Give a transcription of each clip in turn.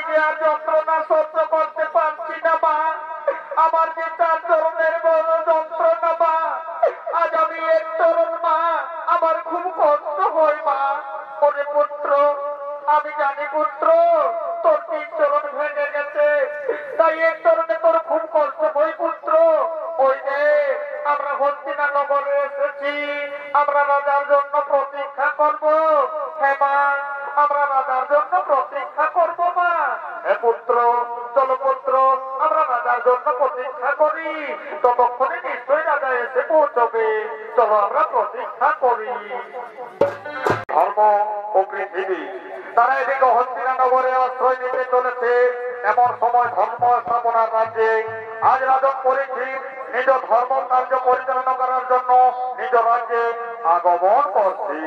কি আর যন্ত্রণা সহ্য করতে পারছি না মা। আমার যে 4 চরণের বড় যন্ত্রণা মা। আজ আমি 1 চরণ মা, আমার খুব কষ্ট হয় মা। ওরে পুত্র, আমি জানি পুত্র তোর 3 চরণ ভেঙে গেছে, তাই 1 চরণে তোর খুব কষ্ট হয় পুত্র। ওই যে আমরা হস্তিনানগরে এসেছি, আমরা রাজার জন্য প্রতীক্ষা করব। হ্যাঁ মা, আমরা রাজার জন্য প্রতীক্ষা করব মা। হে পুত্র, চলো পুত্র, আমরা রাজার জন্য প্রতীক্ষা করি। ততক্ষণে নিশ্চয়ই রাজা এসে পৌঁছবে। চলো আমরা প্রতীক্ষা করি। ধর্ম ও পৃথিবী তারা এদিকে হস্তিনানগরে আশ্রয় নিতে চলেছে। এমন সময় ধর্ম স্থাপনার রাজ্যে আজ রাজা পরীক্ষিত নিজ ধর্ম কার্য পরিচালনা করার জন্য নিজ রাজ্যে আগমন করছে।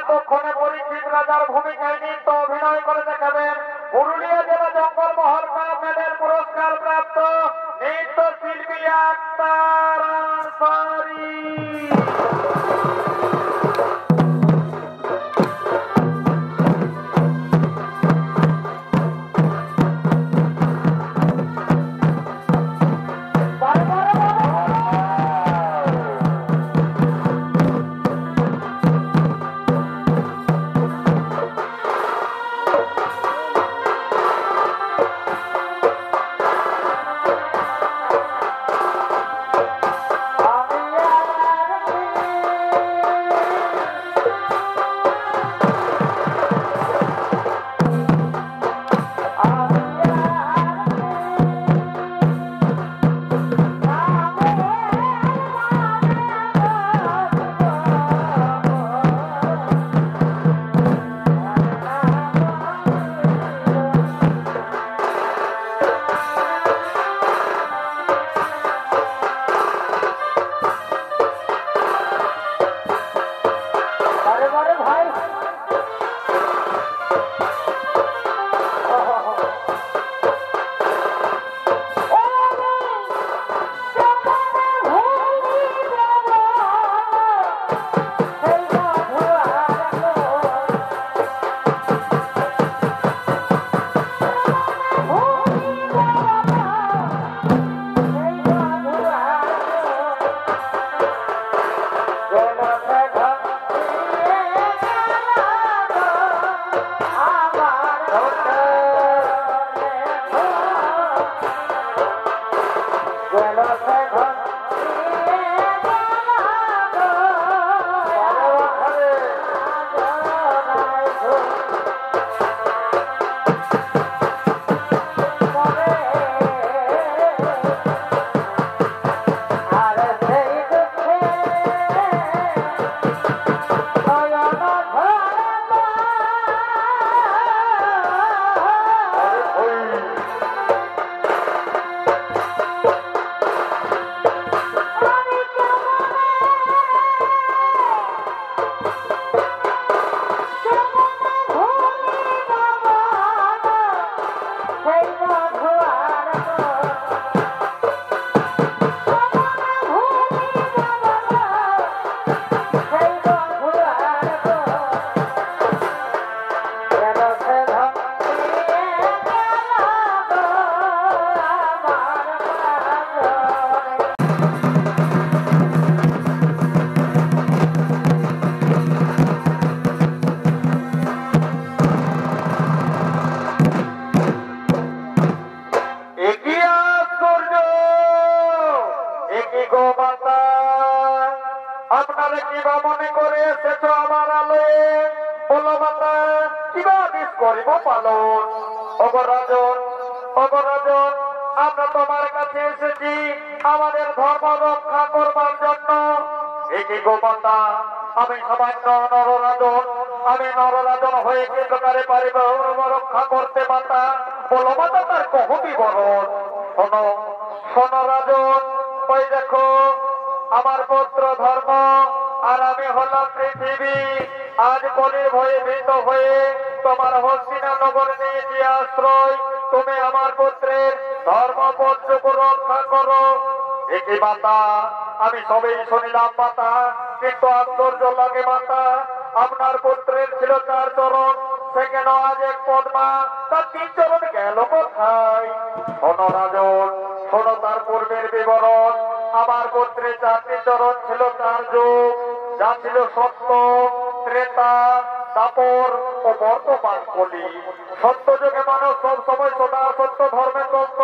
ততক্ষণে পরীক্ষিত রাজার ভূমিকায় নৃত্য অভিনয় করে দেখাবেন পুরুলিয়া জেলা জঙ্গল মহল কাপ মেডেল পুরস্কার প্রাপ্ত নৃত্য শিল্পী আক্তার আনসারী। আপনারা কিবা মনে করে এসেছ আমার আলোয়, বলো মাতা কিবা বিষ করিব পালন। অগরাজন অগরাজন, আমরা তোমার কাছে এসেছি আমাদের ধর্ম রক্ষা করবার জন্য। এটি গো মাতা, আমি সামান্য নররাজন, আমি নররাজন হয়ে কি প্রকারে পারিব রক্ষা করতে মাতা? বলো মাতা তার কহ বিবরণ। শোনো শোনো রাজন, ওই দেখো আমার পুত্র ধর্ম আর আমি হলাম পৃথিবী। আজ বলির ভয়ে ভীত হয়ে তোমার হস্তিনা নগর নিয়েছি আশ্রয়। তুমি আমার পুত্রের ধর্মপত্রকে রক্ষা করো। একে মাতা, আমি সবেই শুনিলাম মাতা, কিন্তু আশ্চর্য লাগে মাতা, আপনার পুত্রের ছিল 4 চরণ, সেখানে আজ এক পদ্মা, তার 3 চরণ গেল কোথায়? শোনো রাজন, শোনো তার পূর্বের বিবরণ। আমার পুত্রের 4টি চরণ ছিল 4 যুগ, যা ছিল সত্য, ত্রেতা, দাপর ও বর্তমান কলি। সত্য যুগে মানুষ সব সময় সদা সত্য ধর্মে চলত,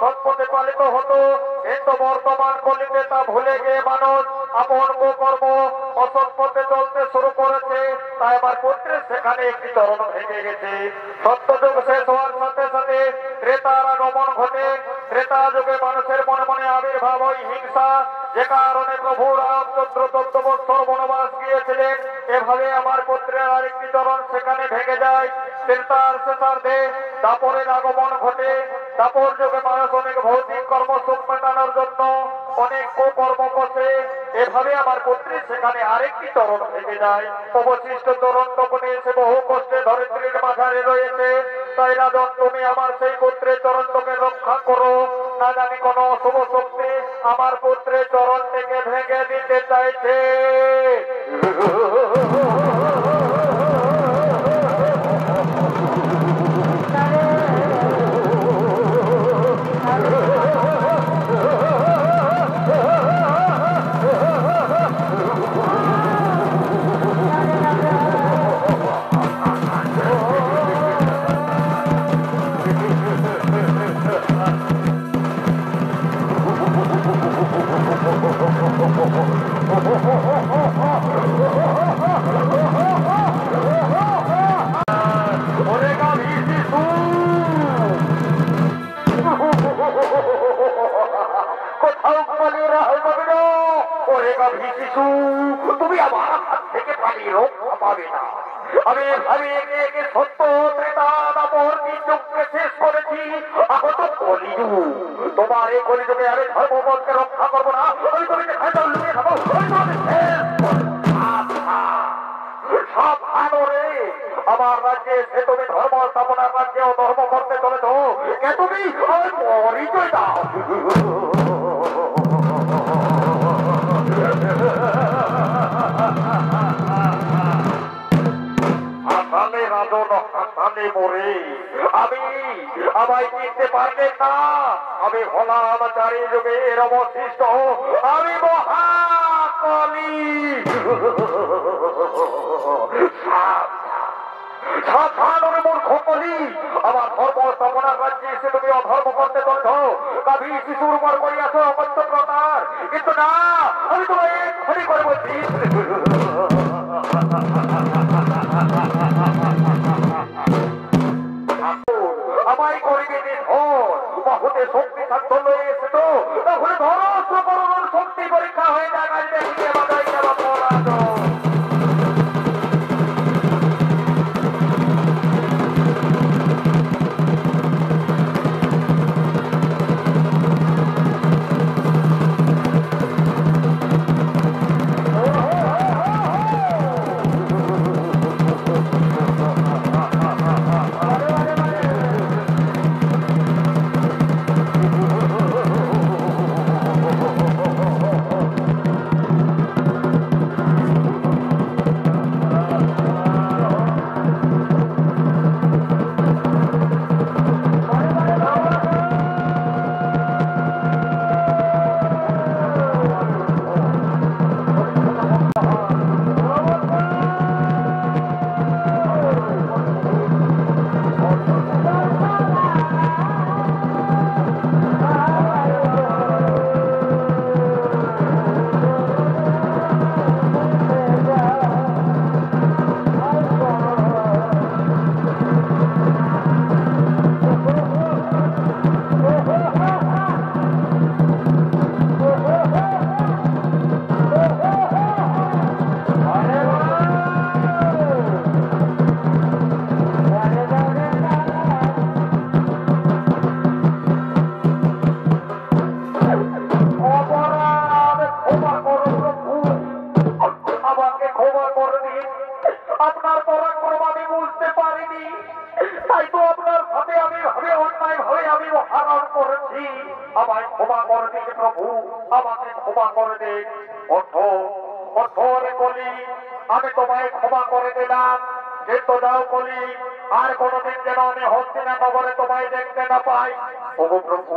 সৎপথে পালিত হতো, কিন্তু বর্তমান কলিতে তা ভুলে গিয়ে মানুষ আপন কর্ম অসৎ পথে চলতে শুরু করেছে। তাই আমার পুত্রের সেখানে একটি চরণ ভেঙে গেছে। সত্য যুগ শেষ হওয়ার সাথে সাথে ত্রেতার আগমন ঘটে। ত্রেতা যুগে মানুষের মনে মনে আবির্ভাব হয় হিংসা, যে কারণে প্রভু রামচন্দ্র 14 বৎসর বনবাস গিয়েছিলেন। এভাবে আমার পুত্রের আরেকটি চরণ সেখানে ভেঙে যায়। ত্রেতার শেষার্ধে দাপরের আগমন ঘটে। দাপর যুগে মানুষ অনেক ভৌতিক কর্ম সুখ মেটানোর জন্য অনেক কুকর্ম করছে। এভাবে আমার পুত্রের সেখানে আরেকটি চরণ ভেঙে যায়। অবশিষ্ট চরণ তখন এসে বহু কষ্টে ধরিত্রীর মাঝারে রয়েছে। তাই রাজন, তুমি আমার সেই পুত্রের চরণকে রক্ষা করো। না জানি কোন অশুভ শক্তি আমার পুত্রের চরণ থেকে ভেঙে দিতে চাইছে। তুমি আমার হাত থেকে পালিয়ে রক্ষা পাবে না। আমি ভাবি একে একে সত্য, ত্রেতা, দাপর 3 যুগকে শেষ করেছি। এখন তো কলিযুগ। তোমার এই কলিযুগে আমি ধর্মপথকে রক্ষা করবো না। আমি তুমি লুকিয়ে থাকো, সাবধান রে। আমার রাজ্যে সে তুমি ধর্ম স্থাপনার রাজ্যে ও ধর্ম করতে চলেছ। কে তুমি? আমি পরিচয় দাও। হাসালে রাজন, হাসালে মরে। আমি আমায় চিনতে পারলেন না। আমি হলাম চারিযুগের অবশিষ্ট, আমি মহাকলি। সাধারণ মূর্খ কলি, আমার ধর্ম স্থাপনার রাজ্যে এসে তুমি অধর্ম করতে চলছ। গাভী শিশুর উপর করিয়াছ অপত্যপ্রতার। কিন্তু না, আমি তোমায় এক্ষুনি করে বলছি। আমায় করিবে নিধন। বাহুতে শক্তি থাকতে লয়ে এসেছ, তাহলে ধরস্ব করোনার শক্তি পরীক্ষা হয়ে যায়। দেখতে বাজাই যাওয়া পরাজ। অপহরণ করেছি, আমায় ক্ষমা করে দিন প্রভু, আমাকে ক্ষমা করে দিন। ওঠো ওঠো রে কলি, আমি তোমায় ক্ষমা করে দিলাম, কিন্তু যাও কলি, আর কোনদিন যেন আমি হস্তিনা নগরে তোমায় দেখতে না পাই। ওগো প্রভু,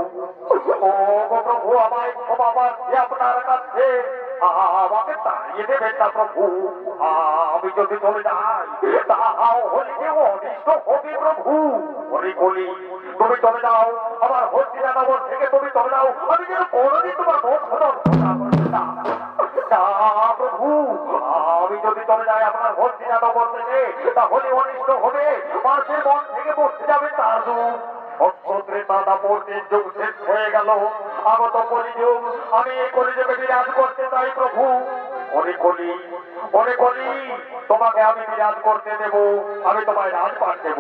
ওগো প্রভু, আমায় ক্ষমা পাচ্ছি আপনার কাছে, আমাকে তাড়িয়ে দেবেন না প্রভু। আমি যদি চলে যাই তাহাও হলিকে অনিষ্ট হবে প্রভু। ওরে কলি, তুমি চলে যাও, আমার হস্তিনা নগর থেকে তুমি চলে যাও, আমি যেন কোনদিন তোমার মুখ প্রভু। আমি যদি চলে যাই আপনার হস্তিনা নগর থেকে, তাহলে অনিষ্ট হবে, মানুষের মন থেকে বসতে যাবে তার যুগ। যুগ শেষ হয়ে গেল, আগত কলিযুগ, আমি এই কলিযুগে বিরাজ করতে চাই প্রভু। ওরে কলি, ওরে কলি, তোমাকে আমি বিরাজ করতে দেব, আমি তোমায় রাজপাট দেব,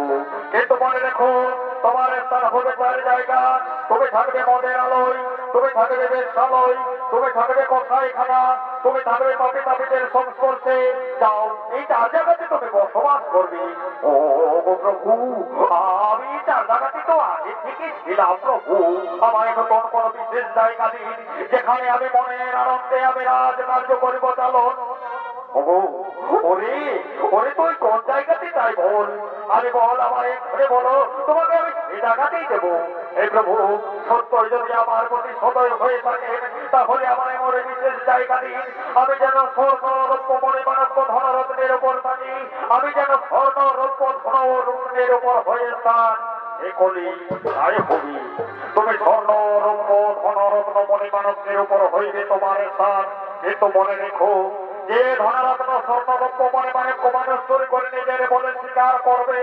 কিন্তু মনে রেখো তোমার স্থান হবে চার জায়গা। তুমি থাকবে মদের আলোয়, তুমি থাকবে বেশ্যালয়, তুমি থাকবে কসাইখানা, তুমি থাকবে পাপী তাপীদের সংস্পর্শে। যাও, এই চার জায়গাতে তুমি বসবাস করবে। ও প্রভু, আমি চার জায়গাতে তো আগে থেকে ছিলাম প্রভু, আমায় নতুন কোন বিশেষ জায়গা দিন, যেখানে আমি মনের আনন্দে আমি রাজকার্য করিব চালন। ওরে ওরে, তুই কোন জায়গাতে চাই বল, আমি বল, আমার এখানে বলো, তোমাকে আমি সে জায়গাতেই দেবো। এই প্রভু, সত্যই যদি আমার প্রতি সদয় হয়ে থাকে, তাহলে আমার এমন বিশেষ জায়গা দিন, আমি যেন স্বর্ণ রৌপ্য মণিমাণিক্য ধনরত্নের উপর থাকি, আমি যেন স্বর্ণ রৌপ্য ধনরত্নের উপর হয়ে স্থান। এ কলি, তাই হবি, তুমি স্বর্ণ রৌপ্য ধনরত্ন মণিমাণিক্যের উপর হইবে তোমার স্থান, কিন্তু মনে রেখো, যে ধনরত্ন স্বর্ণরত্ন মণিমাণিক্য মানুষ চুরি করে নিজের বলে স্বীকার করবে,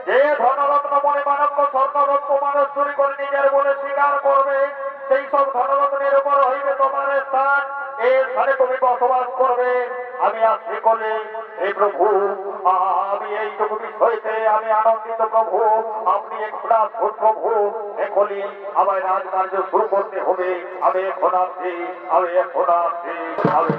যে ধনরত্ন মণিমাণিক্য স্বর্ণরত্ন মানুষ চুরি করে নিজের বলে স্বীকার করবে, সেই সব ধনরত্নের উপর হইবে তোমার স্থান, এই স্থানে তুমি বসবাস করবে। আমি আসছি বলে এই প্রভু, আমি এইটুকু বিষয়তে আমি আনন্দিত প্রভু, আপনি এখন আসুন প্রভু। এখনই আমার রাজকার্য শুরু করতে হবে, আমি এখন আসছি, আমি এখন আসছি, আমি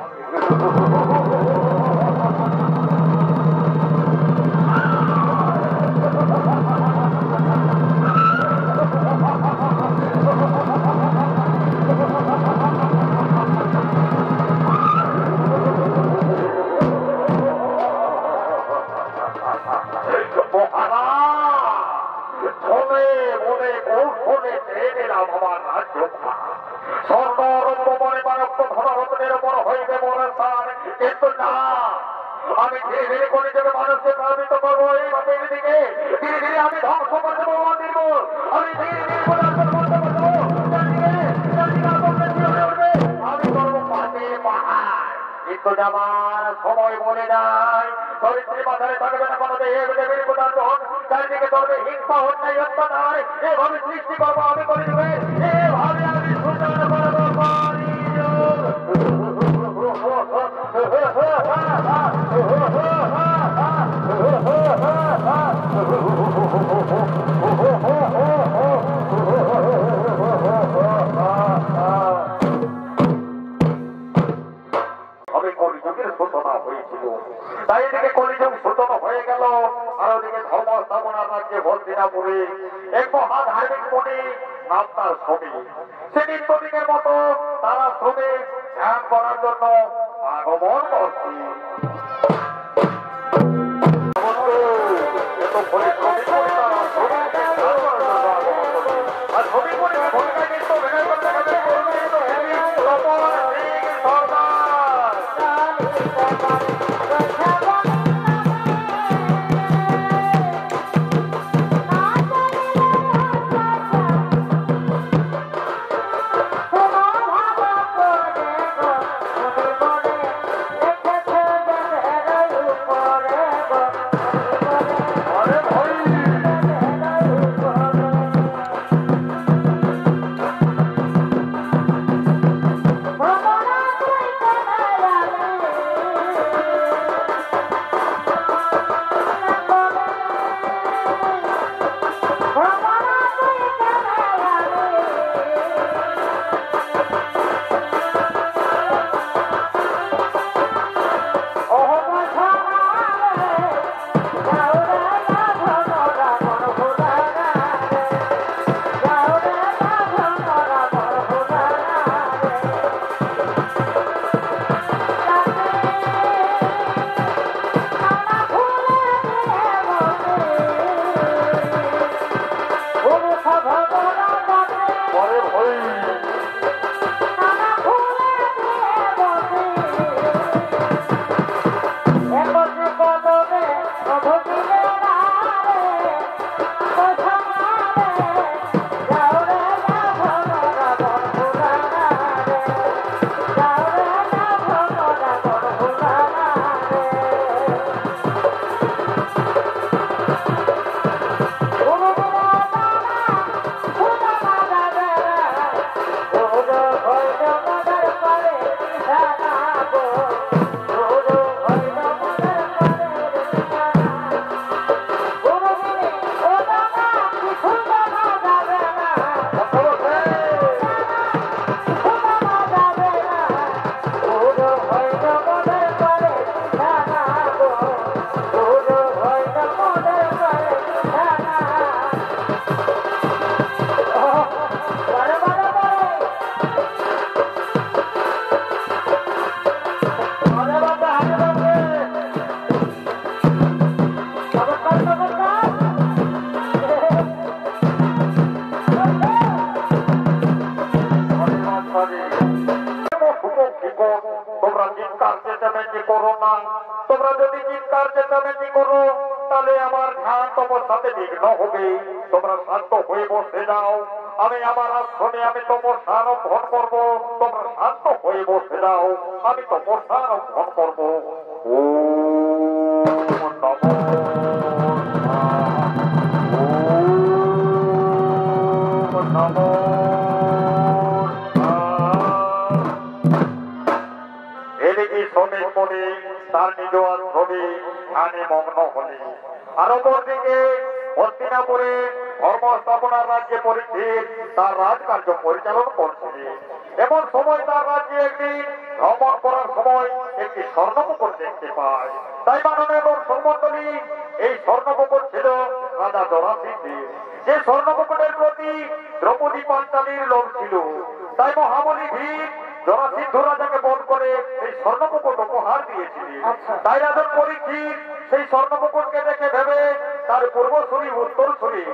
আমি ধীরে ধীরে করে যাবে মানুষকে প্রভাবিত করবো এইভাবে দিকে, ধীরে ধীরে আমি ধ্বংস করে দেবো মন্দির, আমি ধীরে ধীরে আমি করবো পাশে পাহাড়। কিন্তু আমার সময় বলে যায়, চরিত্রের মাথায় থাকবে না কোনো দেবের প্রদান, চারিদিকে চলবে হিংসা, অন্যায়, অত্যাচার, এভাবে সৃষ্টি করবো আমি করে দেবে, এভাবে আমি সুন্দর করবো। আমি কলিযুগের সূচনা হয়েছিল, তাই এদিকে কলিযুগ সূচনা হয়ে গেল, আর ওদিকে ধর্ম স্থাপনার রাজ্যে হস্তিনাপুরে এক মহা ধার্মিক মনে নাম তার শ্রমিক, সে নিত্যদিনের মতো তারা শ্রমিক ধ্যান করার জন্য আগমন করছি। যদি করো তাহলে আমার ধ্যান তপস্যাতে বিঘ্ন হবে। তোমরা শান্ত হয়ে বসে যাও, আমি আমার আশ্রমে আমি তপস্যা আরম্ভন করবো। তোমরা শান্ত হয়ে বসে যাও, আমি তপস্যা আরম্ভন করবো। এদিকে শ্রমিক মনে তার নিজ আশ্রমে ধ্যানে মগ্ন হলে, আর অপরদিকে হস্তিনাপুরে ধর্ম স্থাপনার রাজ্যে পরিচিত তার রাজকার্য পরিচালনা করছে। এমন সময় তার রাজ্যে একদিন ভ্রমণ করার সময় একটি স্বর্ণমুকুট দেখতে পায়। তাই মাননীয় দর্শকমণ্ডলী, এই স্বর্ণমুকুট ছিল রাজা জরাসিদ্ধের। যে স্বর্ণমুকুটের প্রতি দ্রৌপদী পাঞ্চালীর লোভ ছিল, তাই মহাবলী ভীম জরাসিদ্ধ রাজাকে বধ করে এই স্বর্ণমুকুট উপহার দিয়েছিলেন। তাই রাজন পরীক্ষিত সেই স্বর্ণমুকুটকে দেখে ভেবে তার পূর্বসূরি উত্তরসূরি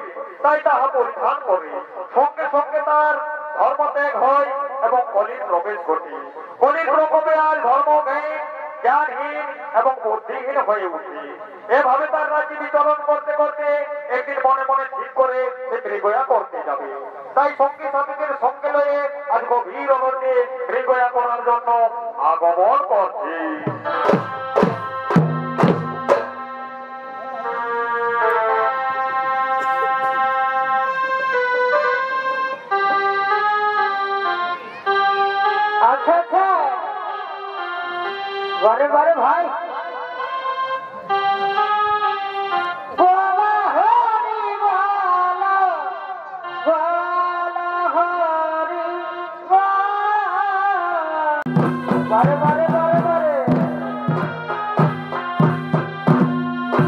তাই তাহা পরিধান করে সঙ্গে সঙ্গে তার ধর্মত্যাগ হয় এবং কলির প্রবেশ ঘটে। কলির প্রকোপে আর ধর্মজ্ঞান জ্ঞানহীন এবং বুদ্ধিহীন হয়ে উঠে। এভাবে তার রাজ্য বিচরণ করতে করতে একদিন মনে মনে ঠিক করে সে মৃগয়া করতে যাবে। তাই সঙ্গী সাথীদের সঙ্গে লয়ে আজ গভীর অরণ্যে মৃগয়া করার জন্য আগমন করছে। আচ্ছা আচ্ছা, বারে বারে ভাই বারে বারে বারে বারে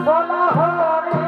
বলা হরি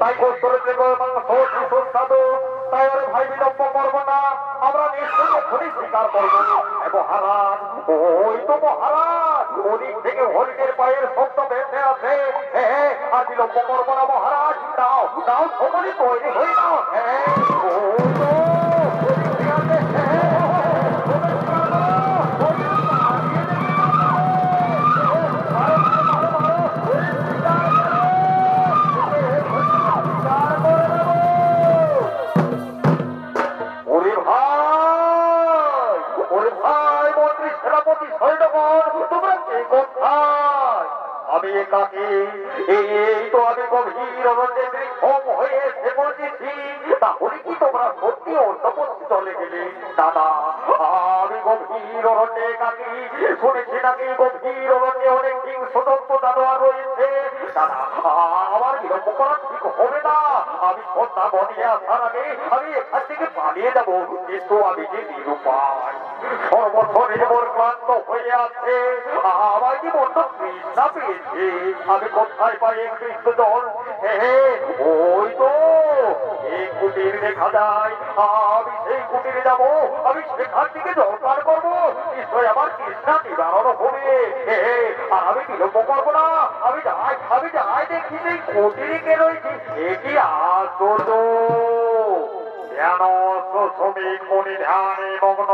তাই কৌশলে সুস্বাদু, তাই ওরে ভাই বিলম্ব করবো না, আমরা নিশ্চয়ই এখনই স্বীকার করবো। মহারাজ, ওই তো মহারাজ, ওদিক থেকে হরিণের পায়ের শব্দ ভেসে আছে। আর বিলম্ব করবো না মহারাজ, দাও দাও, সকলে তৈরি হয়ে নাও। ওই তো ওদিক থেকে আছে। আমি একাকে এই তো আমি গভীর অরণ্যে হোম হয়ে এসে বলতেছি, তাহলে কি তোমরা সত্যি অন্য পথে চলে গেলে? দাদা, আমি গভীর অরণ্যে একাকি, শুনেছি নাকি গভীর অরণ্যে অনেক হিংস্রতত্ত্ব জানোয়ার রয়েছে। দাদা, আমার বিলম্ব করা ঠিক হবে না। আমি সন্ধ্যা বনিয়ে আসার আগে আমি এখান থেকে পালিয়ে যাবো, কিন্তু আমি যে নিরুপায়, সর্বশরীর মোর ক্লান্ত হয়ে আছে, আমার কি বড্ড তৃষ্ণা পেয়েছে। আমি কোথায় পাই কৃষ্ণ জল? ওই তো এই কুটির দেখা যায়, আমি সেই কুটিরে যাবো, আমি সেখান থেকে জল পান করবো, নিশ্চয় আমার তৃষ্ণা নিবারণ হবে। আর আমি বিলম্ব করবো না, আমি যাই দেখি সেই কুটিরে কে রয়েছে। এটি আশ্চর্য, শ্রমিক মনি ধ্যানে মগ্ন,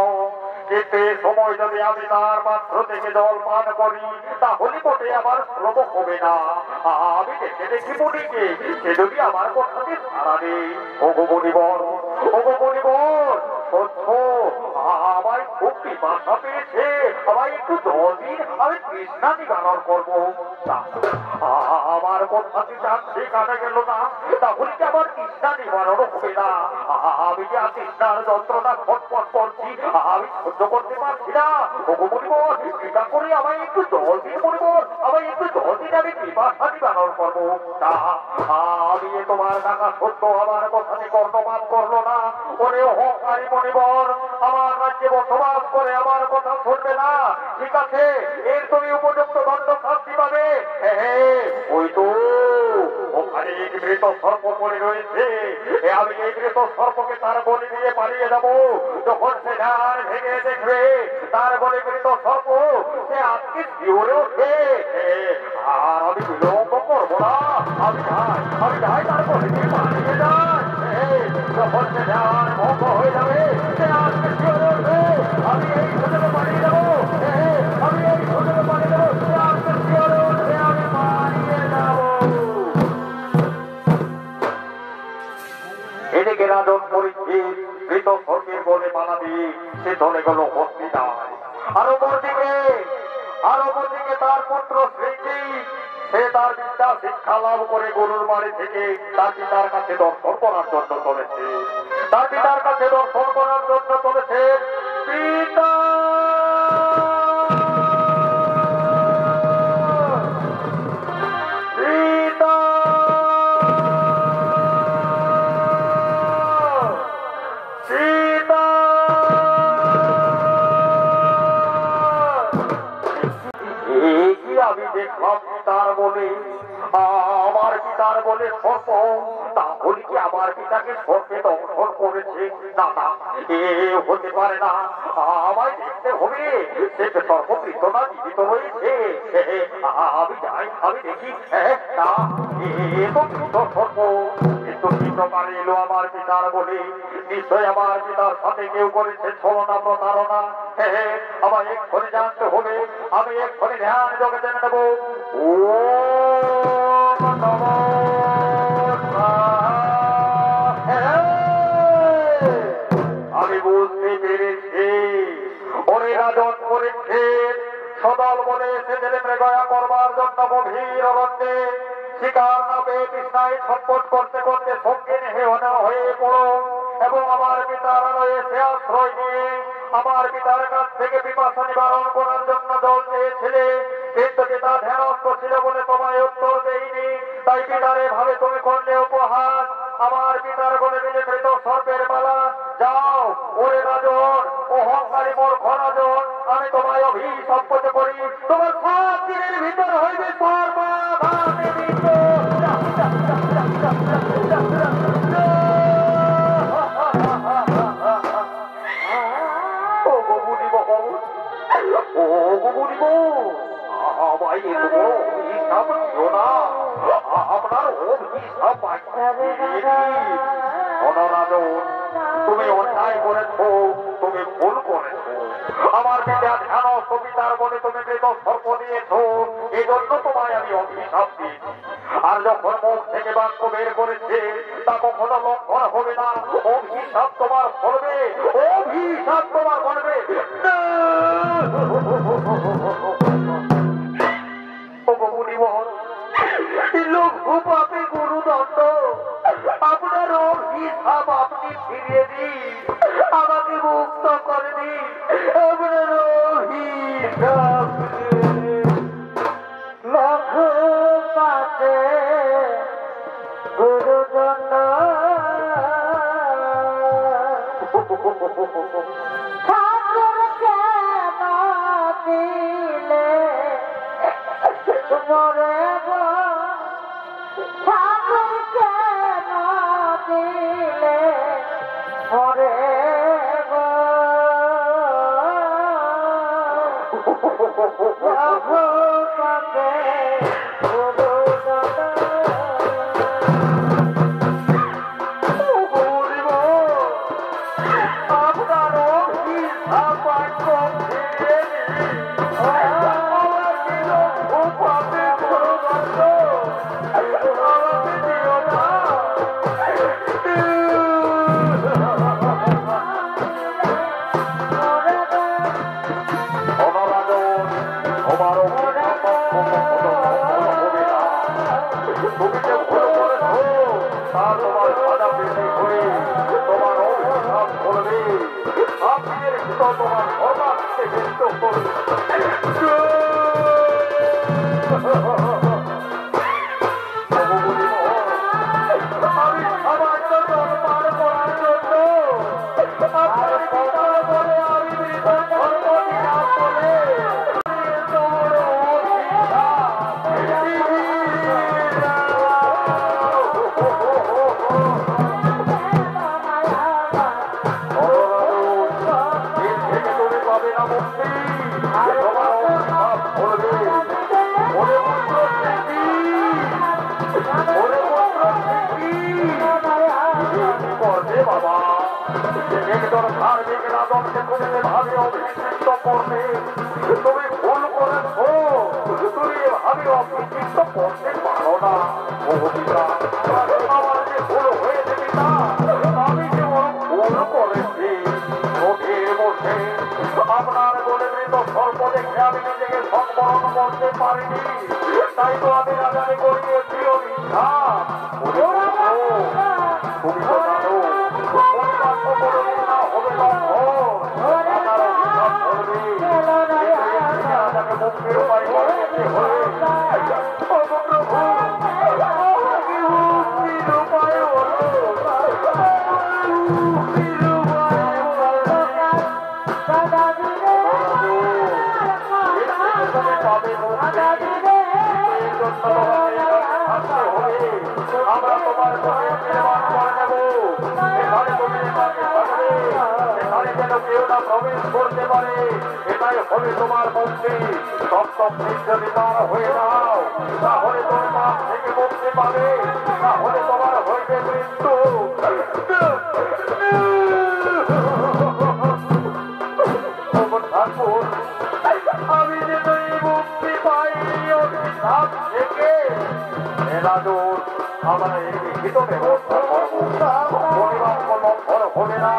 কিন্তু সময় যদি আমি তার পাত্র থেকে জল পান করি, তাহলে মোটে আমার শ্রম হবে না। আমি দেখে দেখি মনিকে, সে যদি আমার কথাতে সারা নেই। ওগো মনিবর, ওগো মনিবর, সত্য আমায় খুব পিপাসা পেয়েছে, আমায় একটু জল দিন, আমি তৃষ্ণা নিবারণ করবো। আমার কথাতে যাচ্ছে কাটা গেল না, তাহলে কি আমার তৃষ্ণা নিবারণ হবে না? আমি যে তৃষ্ণার যন্ত্রণা ছটফট করছি, আমি সহ্য করতে পারছি না। ওগো মনিবর, কৃপা করে আমায় একটু জল দিন মনিবর, আমায় একটু জল দিন, আমি পিপাসা নিবারণ করবো। আমি তোমার ডাকা সত্য আমার কথাতে কর্ণপাত করলো না। ওরে অহংকারী মনিবর, আমার রাজ্যে বসবাস করে আমার কথা শুনবে না, ঠিক আছে, এর তুমি উপযুক্ত দণ্ড শাস্তি পাবে। ওই তো ওখানে এক মৃত সর্প পড়ে রয়েছে, আমি এই মৃত সর্পকে তার গলি দিয়ে পালিয়ে যাবো। যখন সে ধার ভেঙে দেখবে তার গলি মৃত সর্প, সে আজকে শিওরে ওঠে। আর আমি বিলম্ব করবো না, আমি যাই তার গলি দিয়ে পালিয়ে যাই। যখন সে ধার ভঙ্গ হয়ে যাবে, সে আজকে শিওরে ওঠে। আমি এই সুযোগে পালিয়ে যাবো, আমি এই সুযোগে পালিয়ে যাবো, সে আজকে শিওরে ওঠে, আমি পালিয়ে যাবো। এদিকে রাজন পরীক্ষিত মৃত সর্পের বলে পালাবি, সে চলে গেল হস্পিটাল। আর অপরদিকে তার পুত্র শ্রীজি, সে তার বিদ্যা শিক্ষা লাভ করে গরুর বাড়ি থেকে তার পিতার কাছে দর্শন করার জন্য চলেছে। তার পিতার কাছে দর্শন করার জন্য চলেছে। পিতা, আমি দেখলাম পিতার বলে, আমার পিতার বলে সর্প, তাহলে কি আমার পিতাকে সর্পে দংশন করেছে? না না, এ হতে পারে না, আমায় দেখতে হবে সে সর্বকৃত না জীবিত রয়েছে। আমি যাই, আমি দেখি। না, এ তো মৃত সর্প, কিন্তু কি প্রকারে এলো আমার পিতার বলে? নিশ্চয় আমার পিতার সাথে কেউ করেছে ছলনা প্রতারণা। আমায় এক্ষুনি জানতে হবে, আমি এক্ষুনি ধ্যান যোগে জেনে নেব। ও আমি বুঝতে পেরেছি, ওরে রাজন পরীক্ষিত সদল বলে এসেছেন মৃগয়া করবার জন্য গভীর অরণ্যে। শিকার না পেয়ে তৃষ্ণায় ছটফট করতে করতে সঙ্গে হেহনা হয়ে পড়ো এবং আমার পিতার আলোয় সে আশ্রয় নিয়ে আমার পিতার কাছ থেকে পিপাসা নিবারণ করার জন্য জল চেয়েছিলে, কিন্তু পিতা ধ্যানস্থ ছিল বলে তোমায় উত্তর দেয়নি। তাই পিতার এভাবে তুমি করলে উপহার। আমার পিতার বলে দিলে মৃত সর্পের মালা। যাও ওরে রাজন, অহংকারী মূর্খ রাজন, আমি তোমায় অভিশপ্ত করি, তোমার 7 দিনের ভিতর হইবে সর্বনাশ। তুমি অন্যায় করেছো, তুমি ভুল করেছো। আমার পিতা ধ্যান কবিতার বলে তুমি মৃত সর্প দিয়েছো, এই জন্য তোমায় আমি অভিশাপ দিয়েছি। আর যখন মুখ থেকে বাক্য বের করেছে তা কখনো লক্ষণ হবে না, অভিশাপ তোমার ফলবে, অভিশাপ তোমার ফলবে। লঘুপাপে গুরুদণ্ড, আপনার অভিশাপ আপনি ফিরিয়ে দিন, আমাকে মুক্ত করে দিন, আপনার অভিশাপ। লঘুপাপে গুরুদণ্ড, ঠাকুর কেন দিলে মরে গো, ঠাকুর কেন দিলে মরে গো, লঘুপাপে গুরুদণ্ড। আপনার অভিশাপ ফিরিয়ে দিন, আমাকে লঘুপাপে গুরুদণ্ড, আমাকে দিও না। তোমার অভিশাপ হবে না, তুমি যে ভুল করেছো তা তোমার সাজা পেতে হয়ে তোমার অভিশাপ করবে, আপনি তোমার সর্বাত্মকে ব্যক্ত করবে। আমি সবার জন্য পার করার জন্য আপনার কথা বলে আমি মৃত ধর্ম দিলাম বলে তোমার তুমি পাবে না মুক্তি, তোমার অভিশাপ করবে। ওরে পুত্র স্মৃতি, ওরে পুত্র স্মৃতি, করবে বাবা। একজন ধার্মিক রাজনকে তুমি এভাবে অভিষিক্ত করবে, তুমি ভুল করেছো, তুমি এভাবে অভিষিক্ত করতে পারো না। ও পিতা, আমার যে ভুল হয়েছে পিতা, আমি যে বড় ভুল করেছি। নদীর মধ্যে আপনার বলে মৃত সর্প দেখে আমি নিজেকে সংবরণ করতে পারিনি, তাই তো আমি রাজারে করিয়েছি অভিশাপ। তুমি তো জানো পরিবার্য করবে না, হবে রাজার অভিশাপ করবে, রাজাকে মুক্তির উপায় করতে হবে। প্রভু, আমাকে মুক্তির উপায় হলো, মুক্তির উপায় হলো। তুমি পাবে মুক্তি, এই জন্য থাকতে হবে। আমরা তোমার ঘরে নির্মাণ করে নেব, এখানে তুমি এখানে থাকবে, এখানে যেন কেউ না প্রবেশ করতে পারে, এটাই হবে তোমার মুক্তি। সপ্তম নিত্য নির্মাণ হয়ে যাও, তাহলে তুমি পাপ থেকে মুক্তি পাবে, তাহলে তোমার হইবে মৃত্যু। ঠাকুর, আমি যে তুই মুক্তি পাইনি অভিশাপ থেকে, এলাদুর আমরা এই লিখিত ব্যবস্থা করবো, পরিবার কোনো ঘর হবে না,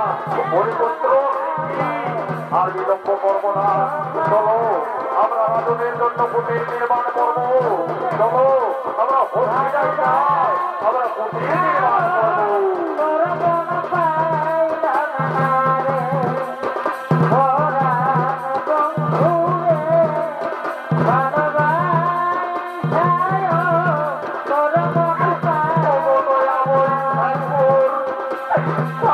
পরিপুত্র আর বিলম্ব করবো না। চলো আমরা রাজনের জন্য কুটির নির্মাণ করবো, চলো আমরা হসপিটাল যাই, আমরা কুটির নির্মাণ করবো।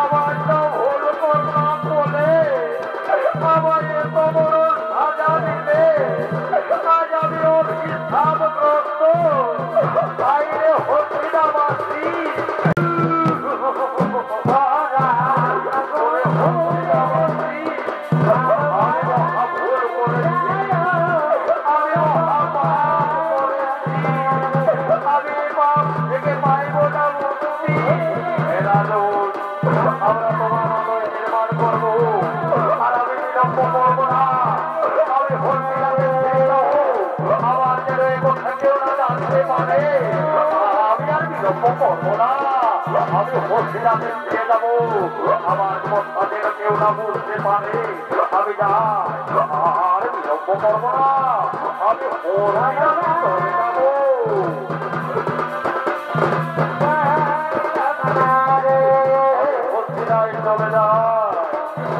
আমার তো ভুল করলাম বলে আমার এত বড় সাজা দিলে, আজ আমি অভিশাপগ্রস্ত বাইরে হসপিটালবাসী। মানে আমি আর বিলম্ব করবো না, আমি হসপিটালে ফিরে যাবো। আমার কথাদের কেউ না বুঝতে পারে আমি যাই, আর বিলম্ব করবো না, আমি হসপিটালে চলে যাবো। হসপিটালে চলে যাই,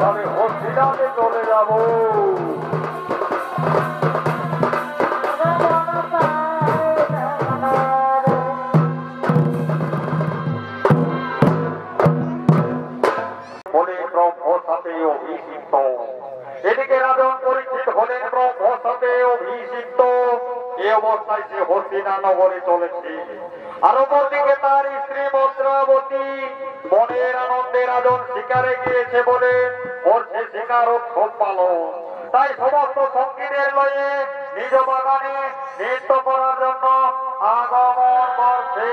আমি হসপিটালে চলে যাবো। এদিকে রাজন পরীক্ষিত হলেন ব্রহ্মসাতে অভিষিক্ত। এ অবস্থায় সে হস্তিনা নগরে চলেছে। আর অপরদিকে তার স্ত্রী মদ্রাবতী মনের আনন্দে রাজন শিকারে গিয়েছে বলে করছে শিকার উৎসব পালন। তাই সমস্ত সঙ্গীদের লয়ে নিজ বাগানে নৃত্য করার জন্য আগমন করছে।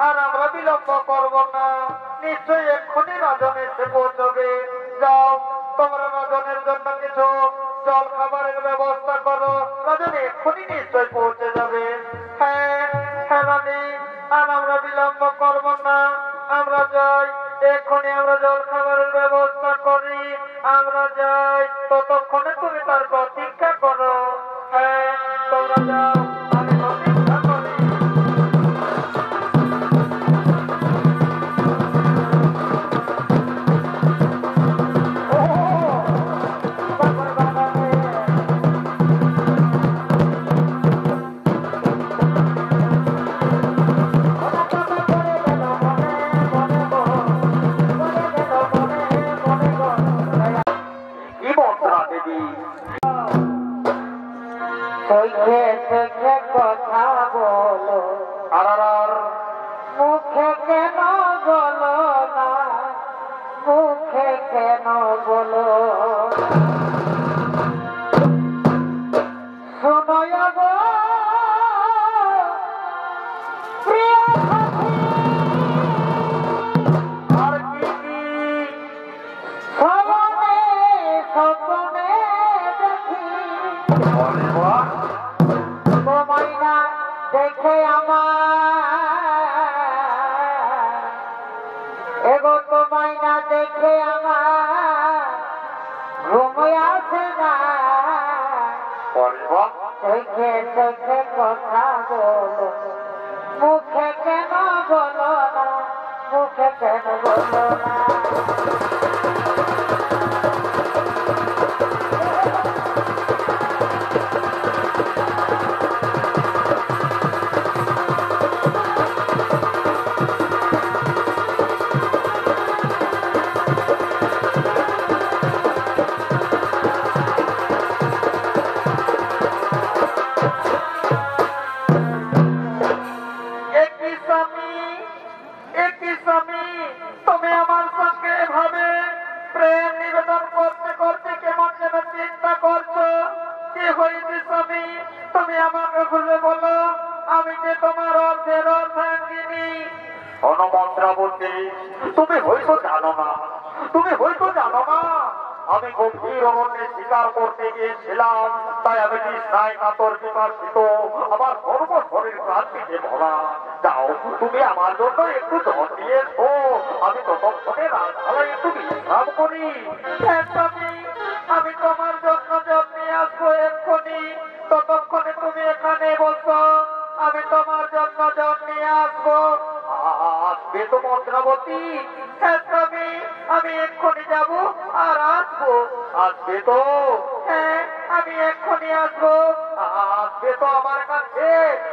আর আমরা বিলম্ব করব না, নিশ্চয়ই এক্ষুনি রাজন এসে পৌঁছবে। যাও, তোমরা রাজনের জন্য কিছু জল খাবারের ব্যবস্থা করো, রাজন এক্ষুনি নিশ্চয়ই পৌঁছে যাবে। হ্যাঁ হ্যাঁ। করব না, আমরা যাই, এক্ষুনি আমরা জল খাবারের ব্যবস্থা করি, আমরা যাই, ততক্ষণে তুমি তার প্রতীক্ষা করো। হ্যাঁ, তোমরা যাও, আমি প্রতীক্ষা করি। কি মন্ত্রা দেবী? চোখে চোখে কথা বলো, আর মুখে কেন বলো না, মুখে কেন বলো? শোনো গো প্রিয় সাথী, আর কি কি? স্বপ্নে স্বপ্নে দেখি বলে বাহ, তোমায় না দেখে আমার এগো, তোমায় না দেখে আমার ঘুম আসে না। বলে বাহ, চোখে চোখে কথা বলো, মুখে কেন বলো না, মুখে কেন বলো না? একই স্বামী, একই স্বামী, তুমি আমার সঙ্গে এভাবে প্রেম নিবেদন করতে করতে কেমন যেন চিন্তা করছো। কি হয়েছে স্বামী, তুমি আমাকে খুলে বলো, আমি যে তোমার অর্ধের অর্ধাঙ্গিনী। অনুমন্ত্রাবতী, তুমি হয়তো জানো না, তুমি হয়তো জানো না, আমি গভীর অরণ্যে শিকার করতে গিয়েছিলাম, তাই আমি তৃষ্ণায় কাতর বিপার্জিত, আমার সর্বশরীর ক্লান্তিতে ভরা। যাও, তুমি আমার জন্য একটু জল দিয়েছো, আমি ততক্ষণে রাজধারায় একটু বিশ্রাম করি। হ্যাঁ স্বামী, আমি তোমার জন্য জল নিয়ে আসবো এক্ষুনি, ততক্ষণে তুমি এখানে বসো, আমি তোমার জন্য জল নিয়ে আসবো। আসবে তো মন্ত্রাবতী? হ্যাঁ স্বামী, আমি এক্ষুনি যাব আর আসবো। আসবে তো? হ্যাঁ, আমি এক্ষুনি আসবো। আসবে তো আমার কাছে?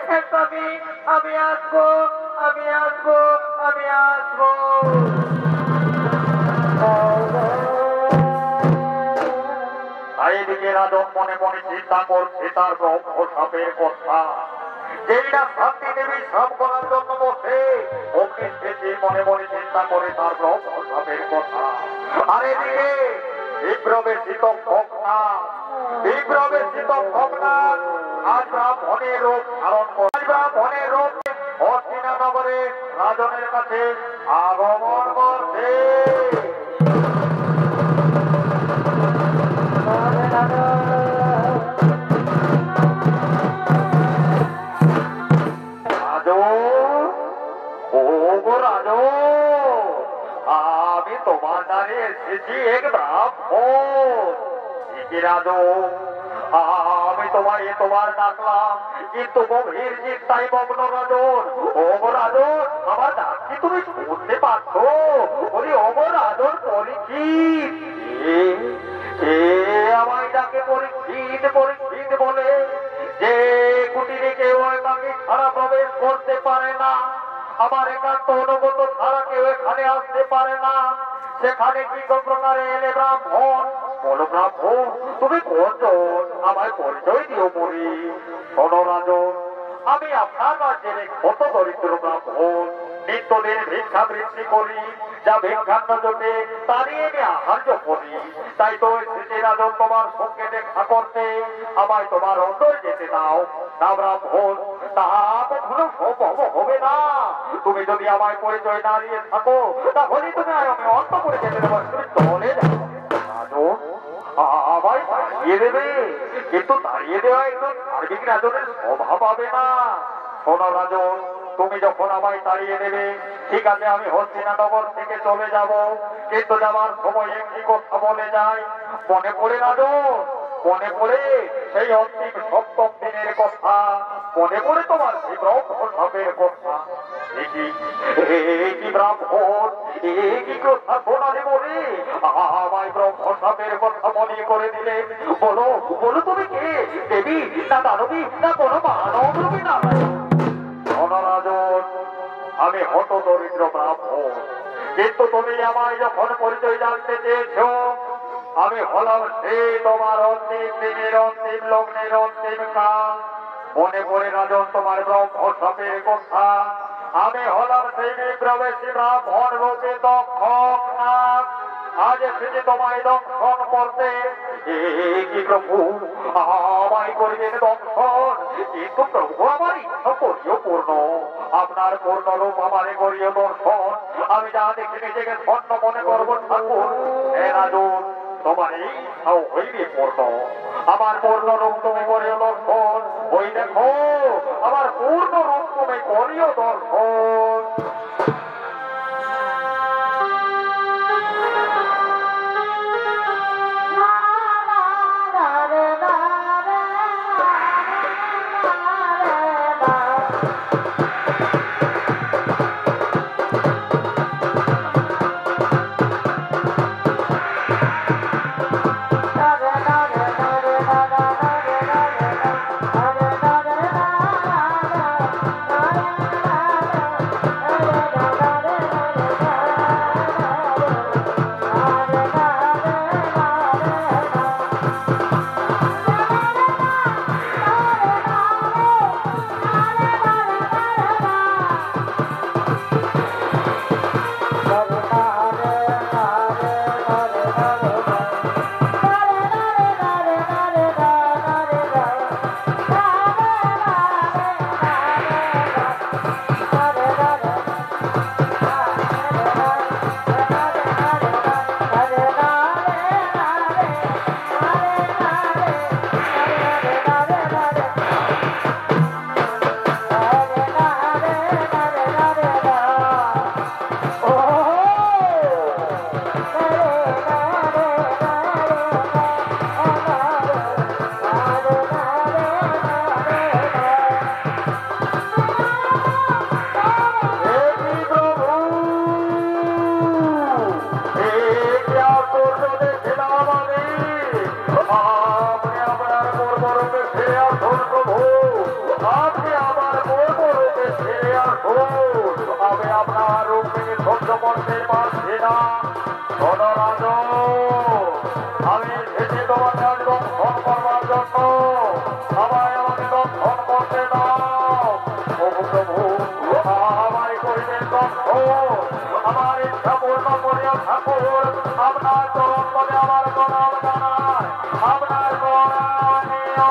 হ্যাঁ স্বামী, আমি আসবো, আমি আসবো, আমি আসবো। এদিকে রাজন মনে মনে চিন্তা করছে তার ব্রহ্ম সাপের কথা। যেই না শান্তি দেবী শ্রম করার জন্য বসে, অগ্নি শেষে মনে মনে চিন্তা করে তার ব্রহ্ম সাপের কথা। আর এদিকে বিপ্রবেশিত ভগ্না, বিপ্রবেশিত ভগ্না আজ ব্রাহ্মণের রূপ ধারণ করে, ব্রাহ্মণের রূপ হস্তিনা নগরে রাজনের কাছে আগমন করছে। আমি তোমার দ্বারে এসেছি এক ব্রাহ্মণ। আমি তোমায় তোমার ডাকলাম, কিন্তু গভীর চিন্তায় মগ্ন রাজন। ওগো রাজন, আমার ডাক কি তুমি শুনতে পাচ্ছ? বলি ওগো রাজন পরীক্ষিত, আমায় ডাকে পরীক্ষিত পরীক্ষিত বলে, যে কুটিরে কেউ তাকে ছাড়া প্রবেশ করতে পারে না, আমার একান্ত অনুগত ছাড়া কেউ এখানে আসতে পারে না। সেখানে কি প্রকারে এলে ব্রাহ্মণ? বলো ব্রাহ্মণ, তুমি কোনজন? আমায় পরিচয় দিও মরি। শোনো রাজন, আমি আপনার রাজ্যের এক কত দরিদ্র ব্রাহ্মণ, নিত্যদিন ভিক্ষা বৃদ্ধি করি, যা ভিক্ষান্ন জোটে তারই আমি আহার্য করি। তাই তো এসেছি রাজন তোমার সঙ্গে দেখা করতে, আমায় তোমার অন্তর যেতে দাও না ব্রাহ্মণ, তাহা কখনো সম্ভব হবে না। তুমি যদি আমায় পরিচয় না দিয়ে থাকো, তাহলে তুমি আমি অন্ত করে যেতে দেবো, তুমি চলে যাও। রাজন আমায় তাড়িয়ে দেবে, কিন্তু তাড়িয়ে দেওয়া একটু সার্বিক রাজনের স্বভাব হবে না। শোনো রাজন, তুমি যখন আমায় তাড়িয়ে দেবে ঠিক আছে, আমি হস্তিনানগর থেকে চলে যাব, কিন্তু যাবার সময় একটি কথা বলে যাই। মনে পড়ে রাজন, মনে পড়ে সেই অন্তিম সপ্তম দিনের কথা, মনে পড়ে তোমার সেই ব্রাহ্মণ ভাবের কথা। কি ব্রাহ্মণ, কি কথা শোনালে বলে আমায় ব্রাহ্মণ ভাবের কথা মনে করে দিলে। বলো বলো, তুমি কে, দেবী না দানবী না কোনো মানব রূপী না? রাজন, আমি হত দরিদ্র ব্রাহ্মণ, কিন্তু তুমি আমায় যখন পরিচয় জানতে চেয়েছ, আমি হলাম সে তোমার অন্তিম দিনের অন্তিম লগ্নের অন্তিম কাল। মনে পড়ে রাজন তোমার ব্রহ্ম সাপের কথা, আমি হলাম সেই বিপ্রবেশী ব্রাহ্মণ রূপে দক্ষক নাগ। আজ এসেছি তোমায় দংশন করতে। কি প্রভু, আমায় করিলেন দংশন, কিন্তু প্রভু আমার ইচ্ছা করিও পূর্ণ, আপনার পূর্ণ রূপ আমারে করিও দর্শন। আমি যা দেখে নিজেকে ধন্য মনে করব ঠাকুর। হে রাজন, তোমার এই ইচ্ছাও হইবে পূর্ণ, আমার পূর্ণ রূপ তুমি করিও দর্শন। ওই দেখো আমার পূর্ণ রূপ তুমি করিও দর্শন। আমি আপনার রূপে সহ্য করতে পারছি না। আমি এসেছি তোমাকে আজ দংশন করবার জন্য, আমায় আমাকে দংশন করতে দাও। প্রভু প্রভু, আমায় করিবেন দংশন, আমার ইচ্ছা পূর্ণ করিয়া ঠাকুর। আপনার চরণ পদে আমার প্রণাম জানায়, আপনার প্রণামীয়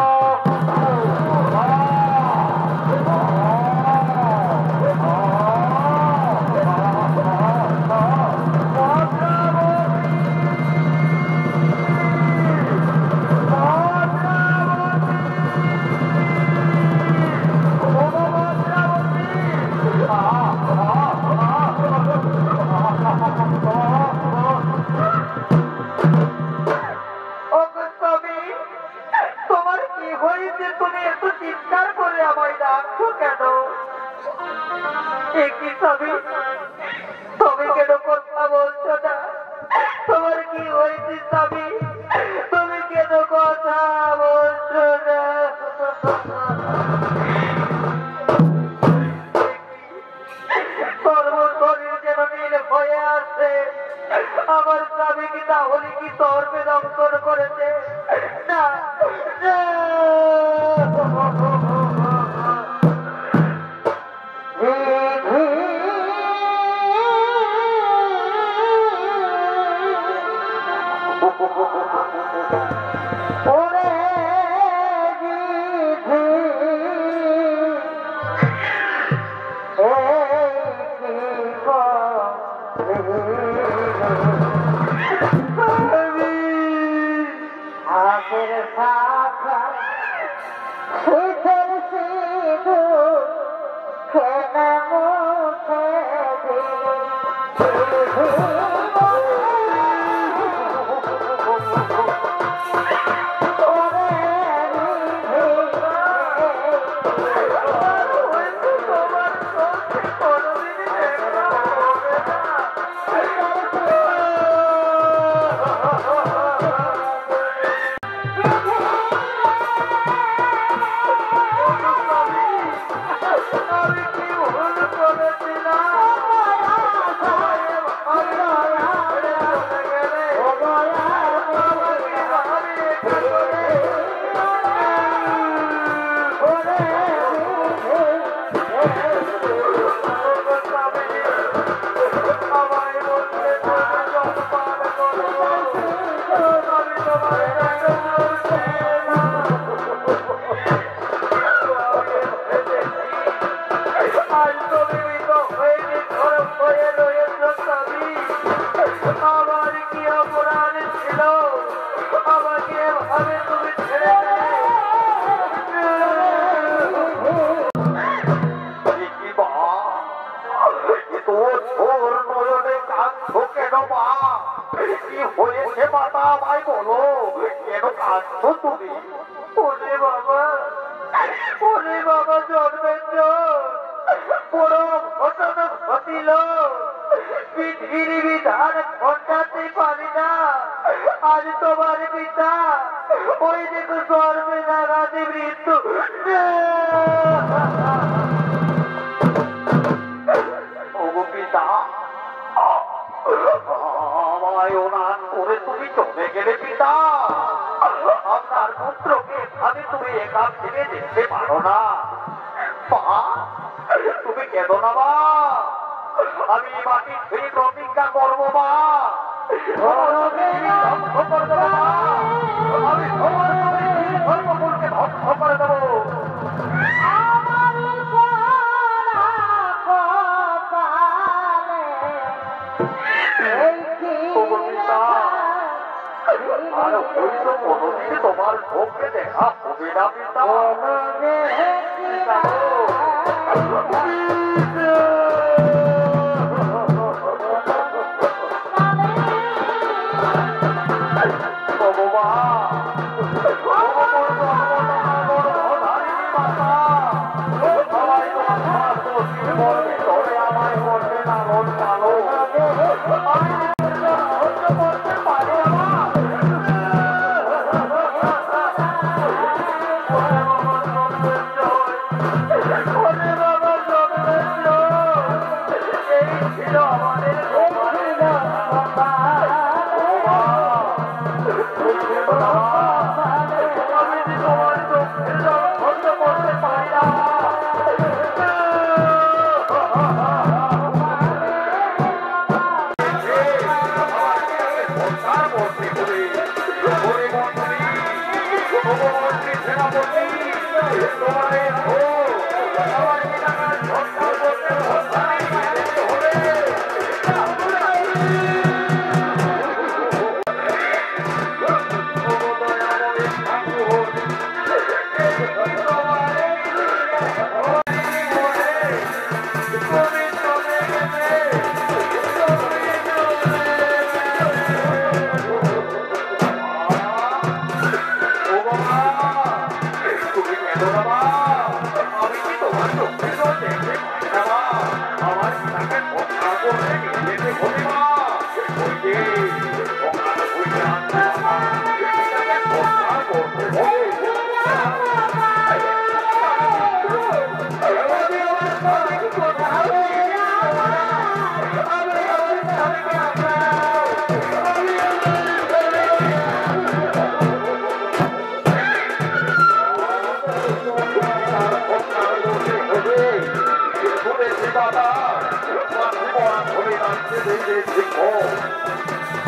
তুমি কেন কথা বলছো না? তোমার কি হয়েছে স্বামী? তুমি কেন কথা বলছো না? সর্বশরীর যেন নীল হয়ে আসছে। আমার স্বামী কি তাহলে কি সর্বে দংশন করেছে? না আমার কি অপরাধ ছিল আমাকে এভাবে তুমি ছেড়ে দিলে? কি মা, তোর ছোট নয়নে কাঁদছো কেন মা? কি হয়েছে মাতা আমায় বলো, কেন কাঁদছো তুমি? ওরে বাবা জন্মের বড় ঘটনা ঘটিল, পৃথিবীর বিধান ঘটাতে পারি না। আজ তোমার পিতা ওই দেখো জন্মে নাগাতে মৃত্যু। ওগো পিতা, আমায় অনাথ করে তুমি চলে গেলে পিতা। আপনার পুত্রকে এখানে তুমি একা ফেলে দেখতে পারো না। মা, তুমি কেঁদো না মা, আমি মাটি ছুঁয়ে প্রতিজ্ঞা করবো মা, ধ্বংস করে দেবো মা, আমি তোমার ধর্মকুলকে ধ্বংস করে দেবো। আর হইল কোনদিন তোমার চোখে দেখা হবে না পিতা।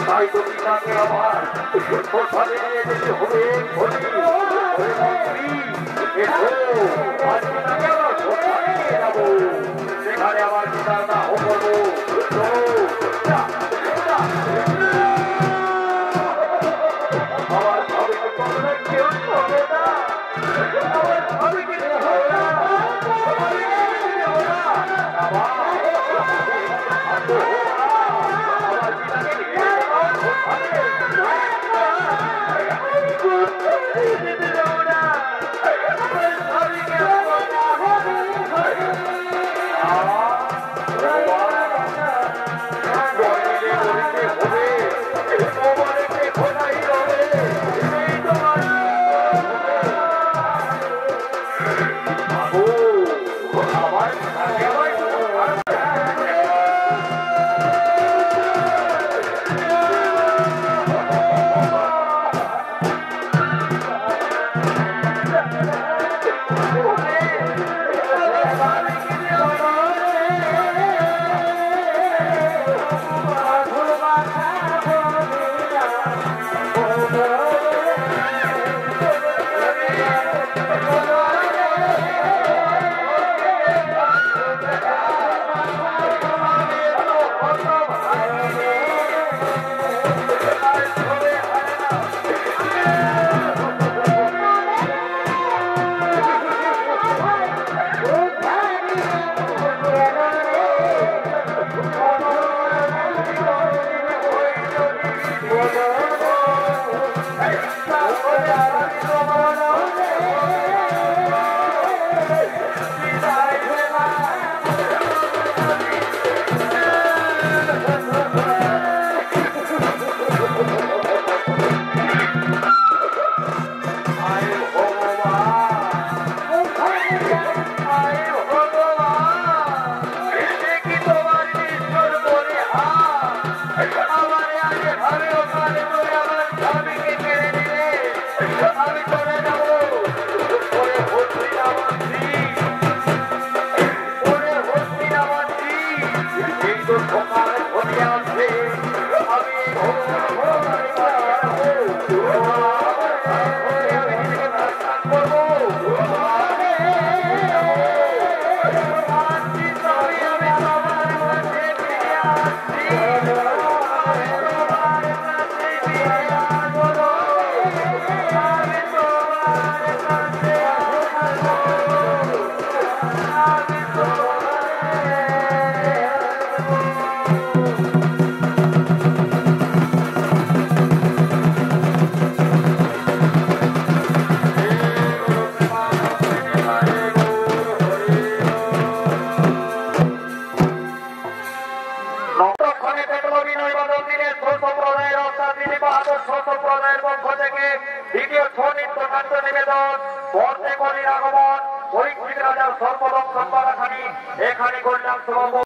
তাই তো পিতাকে আবার কোথায় নিয়ে যেতে হবে? সেখানে আমার পিতার দাহ করবো। আমার স্বামীকে করলে কেউ হবে না, আমার স্বামীকে হবে না, দ্বিতীয় ছনিত্য নাট্য নিবেদন বর্ষে কলির আগমন পরীক্ষিত রাজার সর্বদম সম্পাদাখানি এখানে কল্যাণ সভা